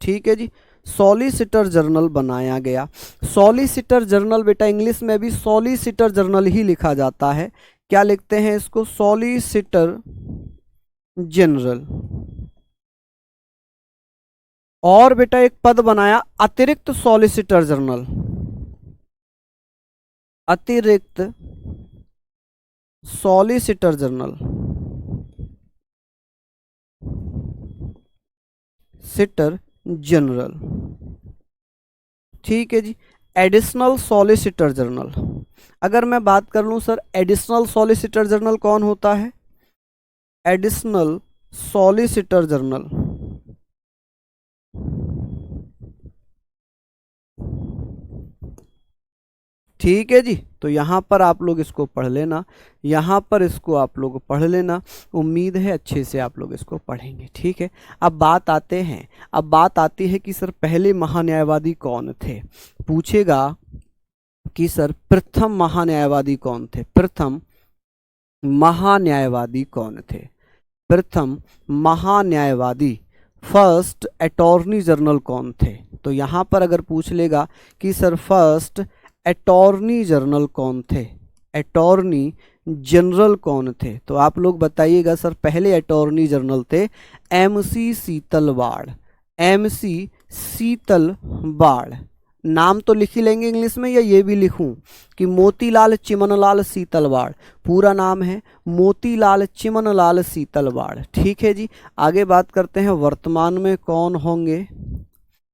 ठीक है जी, सॉलिसिटर जनरल बनाया गया। सॉलिसिटर जनरल बेटा इंग्लिश में भी सॉलिसिटर जनरल ही लिखा जाता है। क्या लिखते हैं इसको? Solicitor general. और बेटा एक पद बनाया अतिरिक्त सॉलिसिटर जनरल, अतिरिक्त सॉलिसिटर जनरल, सिटर जनरल। ठीक है जी, एडिशनल सॉलिसिटर जनरल। अगर मैं बात कर लूं सर एडिशनल सॉलिसिटर जनरल कौन होता है? Additional solicitor general. ठीक है जी, तो यहाँ पर आप लोग इसको पढ़ लेना, यहाँ पर इसको आप लोग पढ़ लेना। उम्मीद है अच्छे से आप लोग इसको पढ़ेंगे। ठीक है, अब बात आती है कि सर पहले महान्यायवादी कौन थे। पूछेगा कि सर प्रथम महान्यायवादी कौन थे, प्रथम महान्यायवादी कौन थे, प्रथम महान्यायवादी फर्स्ट अटॉर्नी जनरल कौन थे। तो यहाँ पर अगर पूछ लेगा कि सर फर्स्ट अटॉर्नी जनरल कौन थे, अटॉर्नी जनरल कौन थे, तो आप लोग बताइएगा। सर पहले अटॉर्नी जनरल थे MC सीतलवाड़, MC सीतलवाड़। नाम तो लिख ही लेंगे इंग्लिश में, या ये भी लिखूं कि मोतीलाल चिमनलाल सीतलवाड़, पूरा नाम है मोतीलाल चिमनलाल सीतलवाड़। ठीक है जी, आगे बात करते हैं वर्तमान में कौन होंगे,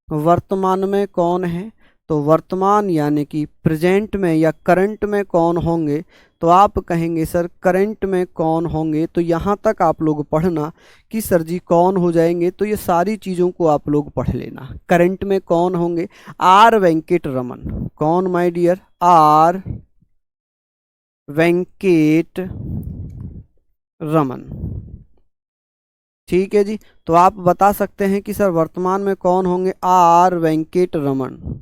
वर्तमान में कौन है। तो वर्तमान यानी कि प्रेजेंट में या करंट में कौन होंगे, तो आप कहेंगे सर करंट में कौन होंगे। तो यहाँ तक आप लोग पढ़ना कि सर जी कौन हो जाएंगे, तो ये सारी चीज़ों को आप लोग पढ़ लेना। करंट में कौन होंगे, R वेंकट रमन। कौन my dear, R Venkat Raman. ठीक है जी, तो आप बता सकते हैं कि सर वर्तमान में कौन होंगे, R वेंकट रमन।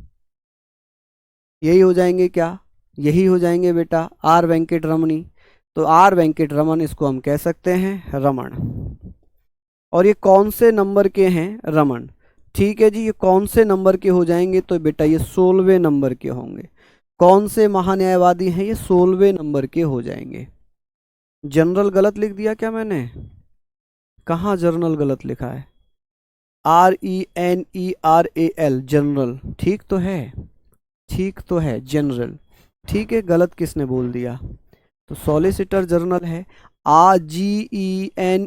यही हो जाएंगे क्या, यही हो जाएंगे बेटा, R वेंकट रमनी। तो R वेंकट रमन, इसको हम कह सकते हैं रमन। और ये कौन से नंबर के हैं, रमन। ठीक है जी, ये कौन से नंबर के हो जाएंगे, तो बेटा ये 16वें नंबर के होंगे। कौन से महान्यायवादी हैं, ये 16वें नंबर के हो जाएंगे। जनरल गलत लिख दिया क्या मैंने, कहाँ जर्नल गलत लिखा है, RENERAL जनरल, ठीक तो है, ठीक तो है जनरल। ठीक है, गलत किसने बोल दिया, तो सॉलिसिटर जनरल है, GENERAL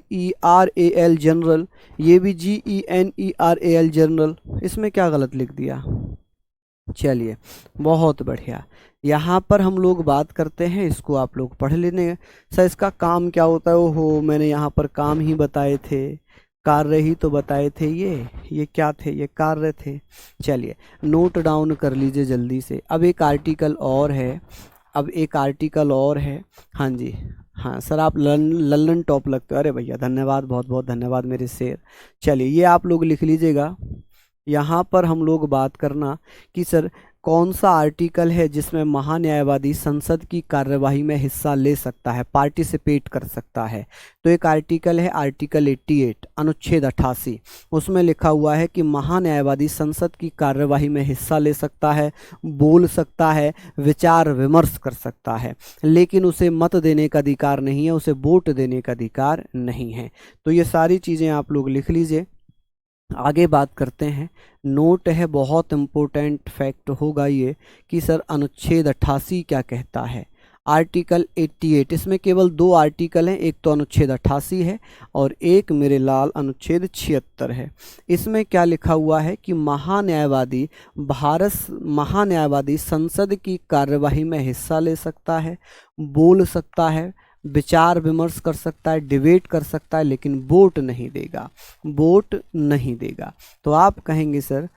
जनरल, ये भी GENERAL जनरल, इसमें क्या गलत लिख दिया। चलिए बहुत बढ़िया, यहाँ पर हम लोग बात करते हैं, इसको आप लोग पढ़ लेने। सर इसका काम क्या होता है, ओहो मैंने यहाँ पर काम ही बताए थे, कार्य ही तो बताए थे, ये क्या थे, ये कार्य थे। चलिए नोट डाउन कर लीजिए जल्दी से। अब एक आर्टिकल और है, अब एक आर्टिकल और है। हाँ जी, हाँ सर आप लल्लन टॉप लगते हो, अरे भैया धन्यवाद, बहुत बहुत धन्यवाद मेरे शेर। चलिए ये आप लोग लिख लीजिएगा। यहाँ पर हम लोग बात करना कि सर कौन सा आर्टिकल है जिसमें महान्यायवादी संसद की कार्यवाही में हिस्सा ले सकता है, पार्टिसिपेट कर सकता है। तो एक आर्टिकल है आर्टिकल 88 अनुच्छेद 88, उसमें लिखा हुआ है कि महान्यायवादी संसद की कार्यवाही में हिस्सा ले सकता है, बोल सकता है, विचार विमर्श कर सकता है, लेकिन उसे मत देने का अधिकार नहीं है, उसे वोट देने का अधिकार नहीं है। तो ये सारी चीज़ें आप लोग लिख लीजिए। आगे बात करते हैं, नोट है बहुत इम्पोर्टेंट फैक्ट होगा ये कि सर अनुच्छेद 88 क्या कहता है। आर्टिकल 88, इसमें केवल 2 आर्टिकल हैं, एक तो अनुच्छेद 88 है और एक मेरे लाल अनुच्छेद 76 है। इसमें क्या लिखा हुआ है कि महान्यायवादी संसद की कार्यवाही में हिस्सा ले सकता है, बोल सकता है, विचार विमर्श कर सकता है, डिबेट कर सकता है, लेकिन वोट नहीं देगा, वोट नहीं देगा। तो आप कहेंगे सर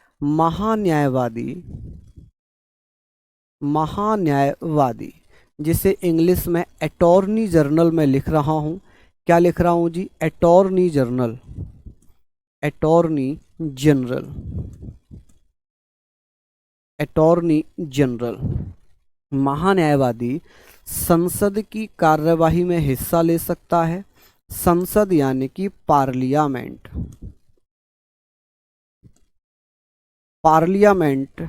महान्यायवादी जिसे इंग्लिश में अटॉर्नी जनरल में लिख रहा हूं, क्या लिख रहा हूं जी, attorney general, attorney general, attorney general. महान्यायवादी संसद की कार्यवाही में हिस्सा ले सकता है, संसद यानी कि पार्लियामेंट, पार्लियामेंट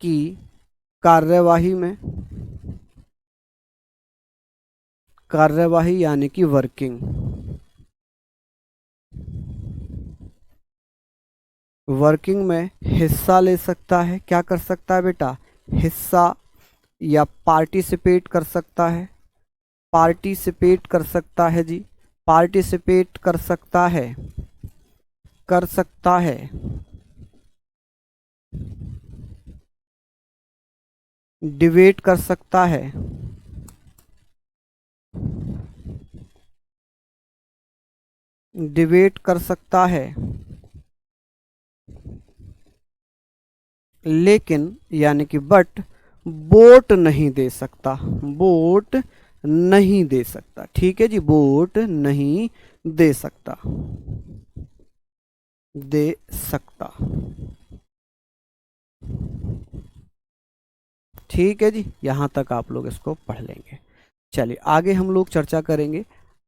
की कार्यवाही में, कार्यवाही यानी कि वर्किंग, वर्किंग में हिस्सा ले सकता है। क्या कर सकता है बेटा, हिस्सा या पार्टिसिपेट कर सकता है, पार्टिसिपेट कर सकता है जी, पार्टिसिपेट कर सकता है, कर सकता है, डिबेट कर सकता है, डिबेट कर सकता है, लेकिन यानी कि बट वोट नहीं दे सकता, वोट नहीं दे सकता। ठीक है जी, वोट नहीं दे सकता, दे सकता। ठीक है जी, यहां तक आप लोग इसको पढ़ लेंगे। चलिए आगे हम लोग चर्चा करेंगे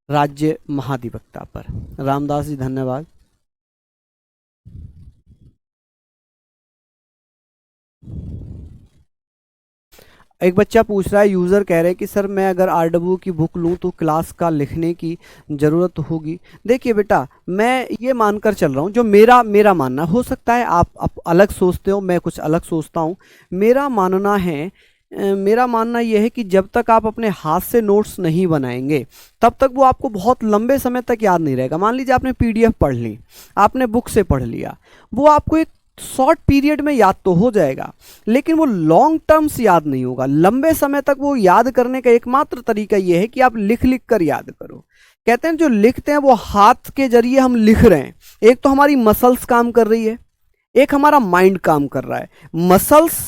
राज्य महाधिवक्ता पर। रामदास जी धन्यवाद। एक बच्चा पूछ रहा है, यूज़र कह रहे हैं कि सर मैं अगर आरडब्ल्यू की बुक लूँ तो क्लास का लिखने की ज़रूरत होगी। देखिए बेटा, मैं ये मानकर चल रहा हूँ, जो मेरा मेरा मानना, हो सकता है आप अलग सोचते हो, मैं कुछ अलग सोचता हूँ। मेरा मानना है, मेरा मानना यह है कि जब तक आप अपने हाथ से नोट्स नहीं बनाएंगे तब तक वो आपको बहुत लंबे समय तक याद नहीं रहेगा। मान लीजिए आपने पीडीएफ पढ़ ली, आपने बुक से पढ़ लिया, वो आपको एक शॉर्ट पीरियड में याद तो हो जाएगा, लेकिन वो लॉन्ग टर्म्स याद नहीं होगा। लंबे समय तक वो याद करने का एकमात्र तरीका यह है कि आप लिख लिख कर याद करो। कहते हैं जो लिखते हैं वो हाथ के जरिए हम लिख रहे हैं, एक तो हमारी मसल्स काम कर रही है, एक हमारा माइंड काम कर रहा है। मसल्स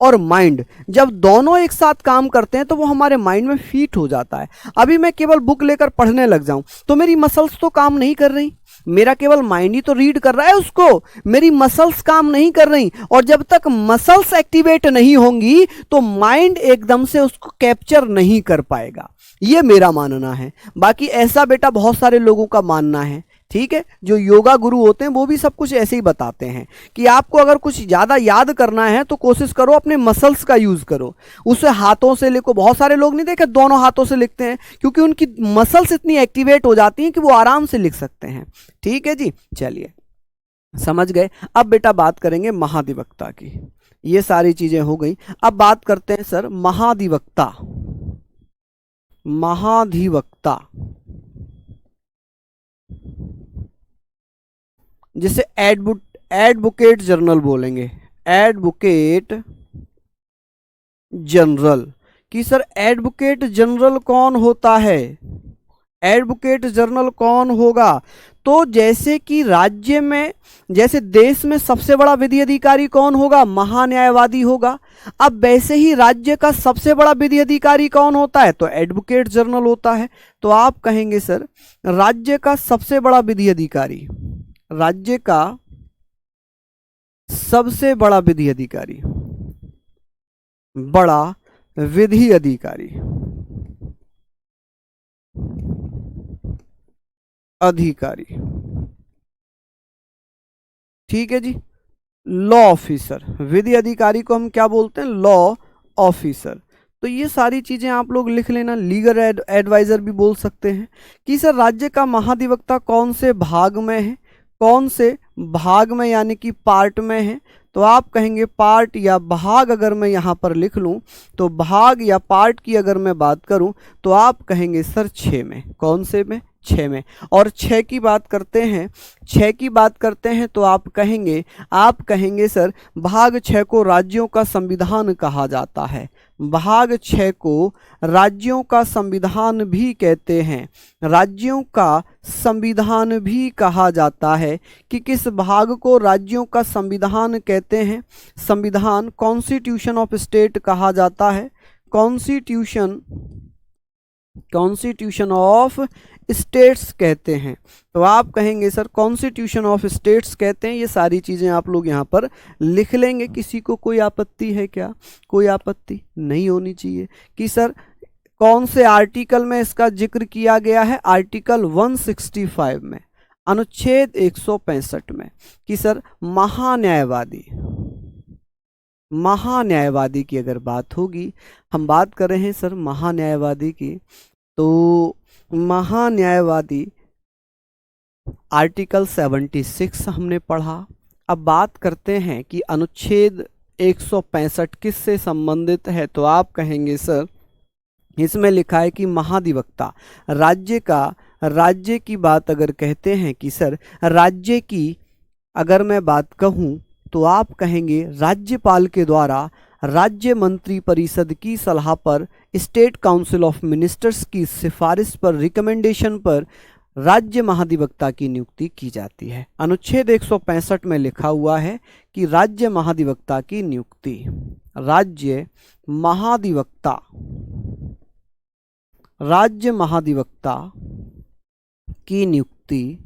और माइंड जब दोनों एक साथ काम करते हैं तो वो हमारे माइंड में फीट हो जाता है। अभी मैं केवल बुक लेकर पढ़ने लग जाऊं तो मेरी मसल्स तो काम नहीं कर रही, मेरा केवल माइंड ही तो रीड कर रहा है उसको, मेरी मसल्स काम नहीं कर रही। और जब तक मसल्स एक्टिवेट नहीं होंगी तो माइंड एकदम से उसको कैप्चर नहीं कर पाएगा। ये मेरा मानना है। बाकी ऐसा बेटा बहुत सारे लोगों का मानना है। ठीक है, जो योगा गुरु होते हैं वो भी सब कुछ ऐसे ही बताते हैं कि आपको अगर कुछ ज़्यादा याद करना है तो कोशिश करो अपने मसल्स का यूज़ करो, उसे हाथों से लिखो। बहुत सारे लोग नहीं देखे दोनों हाथों से लिखते हैं, क्योंकि उनकी मसल्स इतनी एक्टिवेट हो जाती हैं कि वो आराम से लिख सकते हैं। ठीक है जी, चलिए समझ गए। अब बेटा बात करेंगे महाधिवक्ता की। ये सारी चीज़ें हो गई, अब बात करते हैं सर महाधिवक्ता। महाधिवक्ता जिसे एडवोकेट जनरल बोलेंगे, एडवोकेट जनरल। कि सर एडवोकेट जनरल कौन होता है, एडवोकेट जनरल कौन होगा? तो जैसे कि राज्य में, जैसे देश में सबसे बड़ा विधि अधिकारी कौन होगा? महान्यायवादी होगा। अब वैसे ही राज्य का सबसे बड़ा विधि अधिकारी कौन होता है? तो एडवोकेट जनरल होता है। तो आप कहेंगे सर राज्य का सबसे बड़ा विधि अधिकारी, राज्य का सबसे बड़ा विधि अधिकारी, बड़ा विधि अधिकारी, अधिकारी। ठीक है जी, लॉ ऑफिसर। विधि अधिकारी को हम क्या बोलते हैं? Law officer. तो ये सारी चीजें आप लोग लिख लेना। लीगल एडवाइजर भी बोल सकते हैं। कि सर राज्य का महाधिवक्ता कौन से भाग में है? कौन से भाग में यानी कि पार्ट में है? तो आप कहेंगे पार्ट या भाग। अगर मैं यहाँ पर लिख लूँ तो भाग या पार्ट की अगर मैं बात करूँ तो आप कहेंगे सर 6 में। कौन से में? 6 में। और 6 की बात करते हैं, 6 की बात करते हैं तो आप कहेंगे सर भाग 6 को राज्यों का संविधान कहा जाता है। भाग 6 को राज्यों का संविधान भी कहते हैं, राज्यों का संविधान भी कहा जाता है। कि किस भाग को राज्यों का संविधान कहते हैं? संविधान, कॉन्स्टिट्यूशन ऑफ स्टेट कहा जाता है। कॉन्स्टिट्यूशन ऑफ स्टेट्स कहते हैं। तो आप कहेंगे सर कॉन्स्टिट्यूशन ऑफ स्टेट्स कहते हैं। ये सारी चीज़ें आप लोग यहाँ पर लिख लेंगे। किसी को कोई आपत्ति है क्या? कोई आपत्ति नहीं होनी चाहिए। कि सर कौन से आर्टिकल में इसका जिक्र किया गया है? आर्टिकल 165 में, अनुच्छेद 165 में। कि सर महान्यायवादी की अगर बात होगी, हम बात कर रहे हैं सर महान्यायवादी की, तो महान्यायवादी आर्टिकल 76 हमने पढ़ा। अब बात करते हैं कि अनुच्छेद 165 किससे संबंधित है? तो आप कहेंगे सर इसमें लिखा है कि महाधिवक्ता राज्य की बात अगर कहते हैं कि सर राज्य की अगर मैं बात कहूँ तो आप कहेंगे राज्यपाल के द्वारा राज्य मंत्री परिषद की सलाह पर, स्टेट काउंसिल ऑफ मिनिस्टर्स की सिफारिश पर, रिकमेंडेशन पर राज्य महाधिवक्ता की नियुक्ति की जाती है। अनुच्छेद 165 में लिखा हुआ है कि राज्य महाधिवक्ता की नियुक्ति, राज्य महाधिवक्ता, राज्य महाधिवक्ता की नियुक्ति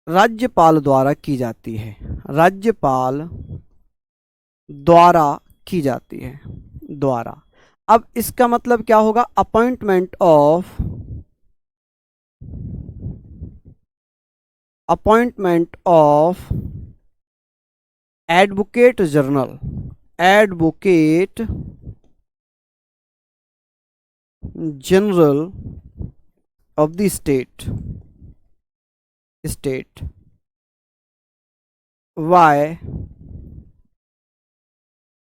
राज्यपाल द्वारा की जाती है, राज्यपाल द्वारा की जाती है, द्वारा। अब इसका मतलब क्या होगा? Appointment of advocate general, advocate general of the state by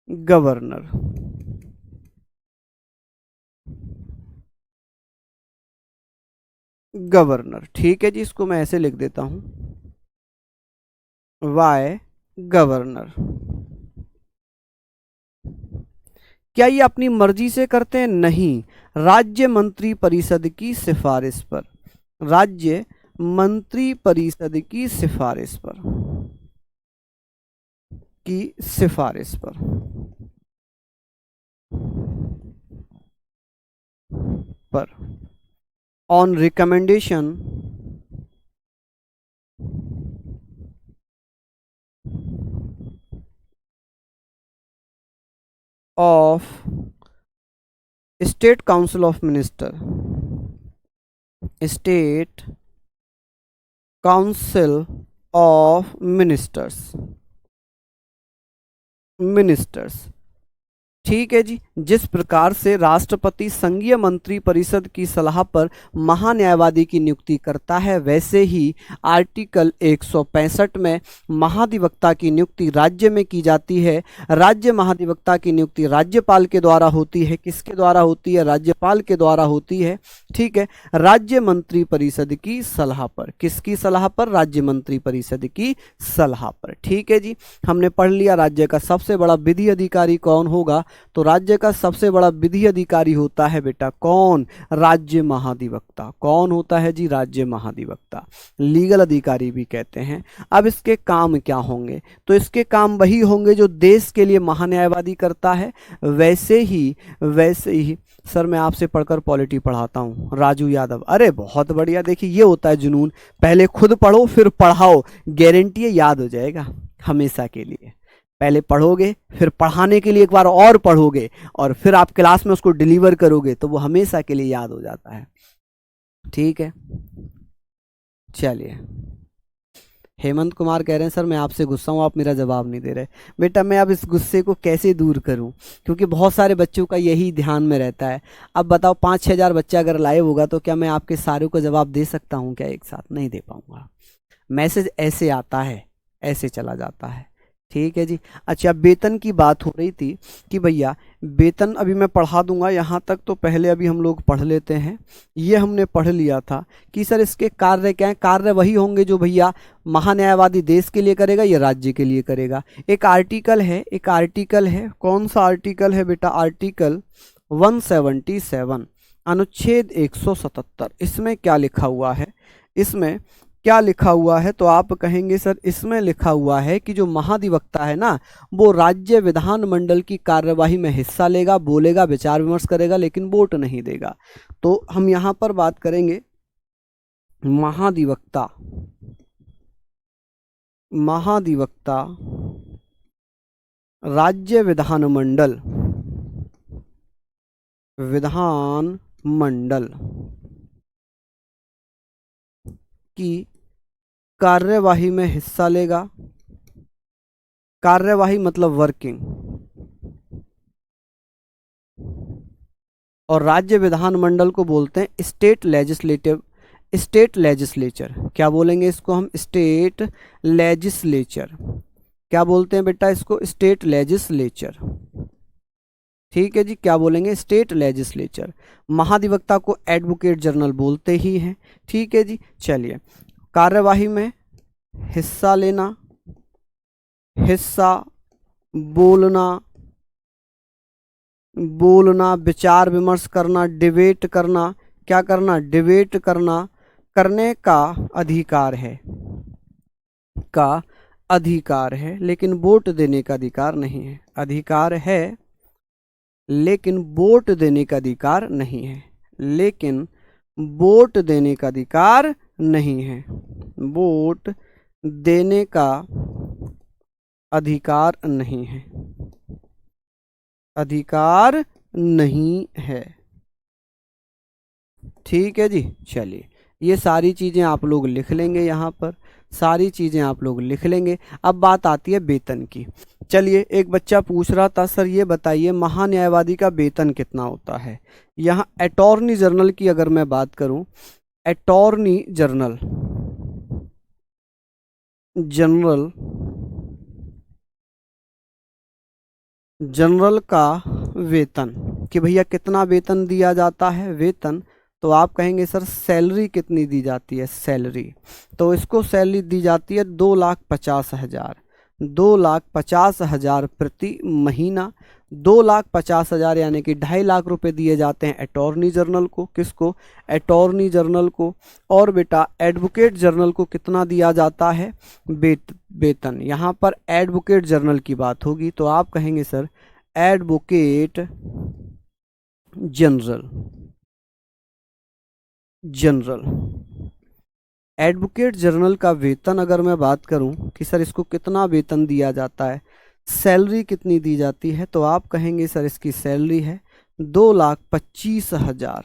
governor. Governor, ठीक है जी, इसको मैं ऐसे लिख देता हूं, बाय गवर्नर। क्या ये अपनी मर्जी से करते हैं? नहीं, राज्य मंत्री परिषद की सिफारिश पर, राज्य मंत्री परिषद की सिफारिश पर, on recommendation of state council of minister, state council of ministers, ठीक है जी। जिस प्रकार से राष्ट्रपति संघीय मंत्री परिषद की सलाह पर महान्यायवादी की नियुक्ति करता है, वैसे ही आर्टिकल 165 में महाधिवक्ता की नियुक्ति राज्य में की जाती है। राज्य महाधिवक्ता की नियुक्ति राज्यपाल के द्वारा होती है। किसके द्वारा होती है? राज्यपाल के द्वारा होती है, ठीक है, राज्य मंत्री परिषद की सलाह पर। किसकी सलाह पर? राज्य मंत्री परिषद की सलाह पर, ठीक है जी। हमने पढ़ लिया राज्य का सबसे बड़ा विधि अधिकारी कौन होगा, तो राज्य का सबसे बड़ा विधि अधिकारी होता है बेटा कौन? राज्य महाधिवक्ता। कौन होता है जी? राज्य महाधिवक्ता, लीगल अधिकारी भी कहते हैं। अब इसके काम क्या होंगे? तो इसके काम वही होंगे जो देश के लिए महान्यायवादी करता है। वैसे ही सर मैं आपसे पढ़कर पॉलिटी पढ़ाता हूँ, राजू यादव। अरे बहुत बढ़िया, देखिए ये होता है जुनून, पहले खुद पढ़ो फिर पढ़ाओ, गारंटी है याद हो जाएगा हमेशा के लिए। पहले पढ़ोगे, फिर पढ़ाने के लिए एक बार और पढ़ोगे, और फिर आप क्लास में उसको डिलीवर करोगे तो वो हमेशा के लिए याद हो जाता है, ठीक है। चलिए, हेमंत कुमार कह रहे हैं सर मैं आपसे गुस्सा हूँ, आप मेरा जवाब नहीं दे रहे। बेटा मैं अब इस गुस्से को कैसे दूर करूँ, क्योंकि बहुत सारे बच्चों का यही ध्यान में रहता है। अब बताओ 5-6 हज़ार बच्चा अगर लाइव होगा तो क्या मैं आपके सारों को जवाब दे सकता हूँ क्या? एक साथ नहीं दे पाऊंगा। मैसेज ऐसे आता है, ऐसे चला जाता है, ठीक है जी। अच्छा, वेतन की बात हो रही थी कि भैया वेतन अभी मैं पढ़ा दूंगा यहाँ तक, तो पहले अभी हम लोग पढ़ लेते हैं। ये हमने पढ़ लिया था कि सर इसके कार्य क्या है। कार्य वही होंगे जो भैया महान्यायवादी देश के लिए करेगा या राज्य के लिए करेगा। एक आर्टिकल है, कौन सा आर्टिकल है बेटा? आर्टिकल 177, अनुच्छेद 177। इसमें क्या लिखा हुआ है? इसमें क्या लिखा हुआ है? तो आप कहेंगे सर इसमें लिखा हुआ है कि जो महाधिवक्ता है ना, वो राज्य विधानमंडल की कार्यवाही में हिस्सा लेगा, बोलेगा, विचार विमर्श करेगा, लेकिन वोट नहीं देगा। तो हम यहाँ पर बात करेंगे महाधिवक्ता राज्य विधानमंडल की कार्यवाही में हिस्सा लेगा। कार्यवाही मतलब वर्किंग। और राज्य विधानमंडल को बोलते हैं स्टेट लेजिस्लेचर। क्या बोलेंगे इसको हम? State legislature. क्या बोलते हैं बेटा इसको? स्टेट लेजिस्लेचर, ठीक है जी। क्या बोलेंगे? State legislature. महाधिवक्ता को एडवोकेट जनरल बोलते ही हैं, ठीक है जी। चलिए, कार्यवाही में हिस्सा लेना, हिस्सा बोलना, बोलना, विचार विमर्श करना, डिबेट करना, क्या करना, डिबेट करना, करने का अधिकार है, का अधिकार है, लेकिन वोट देने का अधिकार नहीं है। अधिकार है लेकिन वोट देने का अधिकार नहीं है, लेकिन वोट देने का अधिकार नहीं है, वोट देने का अधिकार नहीं है, अधिकार नहीं है। ठीक है जी। चलिए, ये सारी चीज़ें आप लोग लिख लेंगे, यहाँ पर सारी चीज़ें आप लोग लिख लेंगे। अब बात आती है वेतन की। चलिए, एक बच्चा पूछ रहा था, सर ये बताइए महान्यायवादी का वेतन कितना होता है। यहाँ अटॉर्नी जनरल की अगर मैं बात करूँ, अटॉर्नी जनरल जनरल का वेतन, कि भैया कितना वेतन दिया जाता है, वेतन, तो आप कहेंगे सर सैलरी कितनी दी जाती है, सैलरी, तो इसको सैलरी दी जाती है 2,50,000, 2,50,000 प्रति महीना। 2,50,000 यानी कि 2.5 लाख रुपए दिए जाते हैं अटॉर्नी जनरल को। किसको, अटॉर्नी जनरल को। और बेटा एडवोकेट जनरल को कितना दिया जाता है, वेतन। यहाँ पर एडवोकेट जनरल की बात होगी तो आप कहेंगे sir advocate general, advocate general का वेतन अगर मैं बात करूं कि सर इसको कितना वेतन दिया जाता है, सैलरी कितनी दी जाती है, तो आप कहेंगे सर इसकी सैलरी है 2,25,000,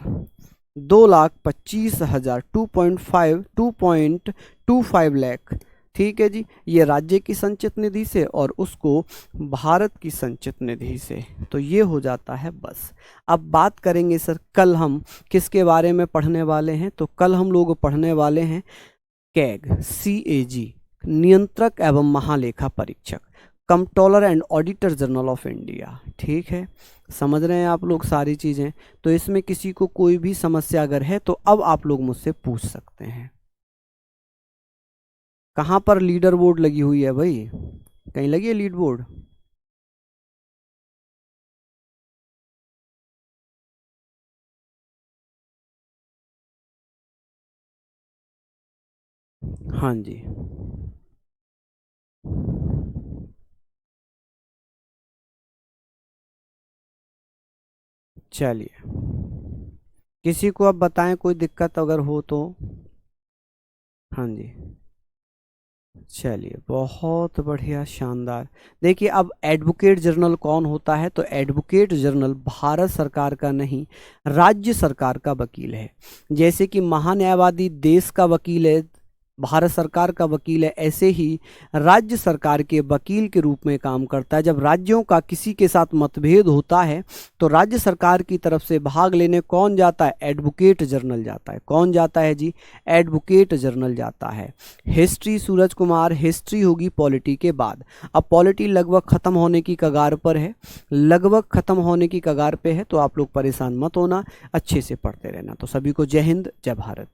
2,25,000, 2.25 लाख। ठीक है जी, ये राज्य की संचित निधि से और उसको भारत की संचित निधि से, तो ये हो जाता है बस। अब बात करेंगे सर कल हम किसके बारे में पढ़ने वाले हैं, तो कल हम लोग पढ़ने वाले हैं कैग, CAG, नियंत्रक एवं महालेखा परीक्षक, controller and auditor general of India. ठीक है, समझ रहे हैं आप लोग सारी चीज़ें। तो इसमें किसी को कोई भी समस्या अगर है तो अब आप लोग मुझसे पूछ सकते हैं। कहाँ पर लीडर बोर्ड लगी हुई है भाई, कहीं लगी है लीड बोर्ड? हाँ जी, चलिए किसी को अब बताएं कोई दिक्कत अगर हो तो। हाँ जी, चलिए बहुत बढ़िया, शानदार। देखिए अब एडवोकेट जनरल कौन होता है, तो एडवोकेट जनरल भारत सरकार का नहीं, राज्य सरकार का वकील है। जैसे कि महान्यायवादी देश का वकील है, भारत सरकार का वकील है, ऐसे ही राज्य सरकार के वकील के रूप में काम करता है। जब राज्यों का किसी के साथ मतभेद होता है तो राज्य सरकार की तरफ से भाग लेने कौन जाता है, एडवोकेट जनरल जाता है। कौन जाता है जी, एडवोकेट जनरल जाता है। हिस्ट्री सूरज कुमार, हिस्ट्री होगी पॉलिटी के बाद। अब पॉलिटी लगभग खत्म होने की कगार पर है, लगभग खत्म होने की कगार पे है, तो आप लोग परेशान मत होना, अच्छे से पढ़ते रहना। तो सभी को जय हिंद, जय भारत।